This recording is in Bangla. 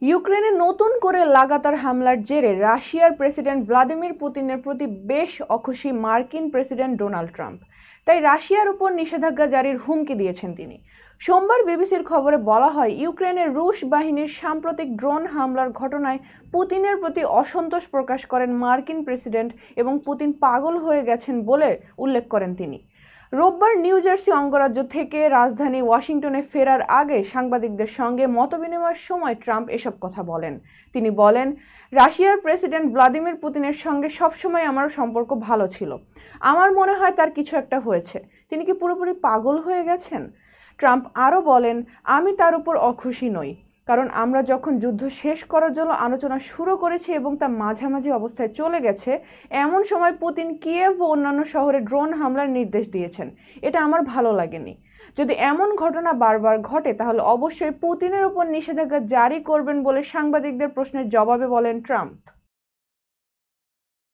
ইউক্রেনে নতুন করে লাগাতার হামলার জেরে রাশিয়ার প্রেসিডেন্ট ভ্লাদিমির পুতিনের প্রতি বেশ অখুশি মার্কিন প্রেসিডেন্ট ডোনাল্ড ট্রাম্প। তাই রাশিয়ার উপর নিষেধাজ্ঞা জারির হুমকি দিয়েছেন তিনি। সোমবার বিবিসির খবরে বলা হয়, ইউক্রেনের রুশ বাহিনীর সাম্প্রতিক ড্রোন হামলার ঘটনায় পুতিনের প্রতি অসন্তোষ প্রকাশ করেন মার্কিন প্রেসিডেন্ট এবং পুতিন পাগল হয়ে গেছেন বলে উল্লেখ করেন তিনি। রোববার নিউ জার্সি অঙ্গরাজ্য থেকে রাজধানী ওয়াশিংটনে ফেরার আগে সাংবাদিকদের সঙ্গে মতবিনিময়ের সময় ট্রাম্প এসব কথা বলেন। তিনি বলেন, রাশিয়ার প্রেসিডেন্ট ভ্লাদিমির পুতিনের সঙ্গে সবসময় আমার সম্পর্ক ভালো ছিল। আমার মনে হয় তার কিছু একটা হয়েছে। তিনি কি পুরোপুরি পাগল হয়ে গেছেন? ট্রাম্প আরও বলেন, আমি তার উপর অখুশি নই, কারণ আমরা যখন যুদ্ধ শেষ করার জন্য আলোচনা শুরু করেছি এবং তা মাঝামাঝি অবস্থায় চলে গেছে, এমন সময় পুতিন কিয়েভ ও অন্যান্য শহরে ড্রোন হামলার নির্দেশ দিয়েছেন। এটা আমার ভালো লাগেনি। যদি এমন ঘটনা বারবার ঘটে তাহলে অবশ্যই পুতিনের উপর নিষেধাজ্ঞা জারি করবেন বলে সাংবাদিকদের প্রশ্নের জবাবে বলেন ট্রাম্প।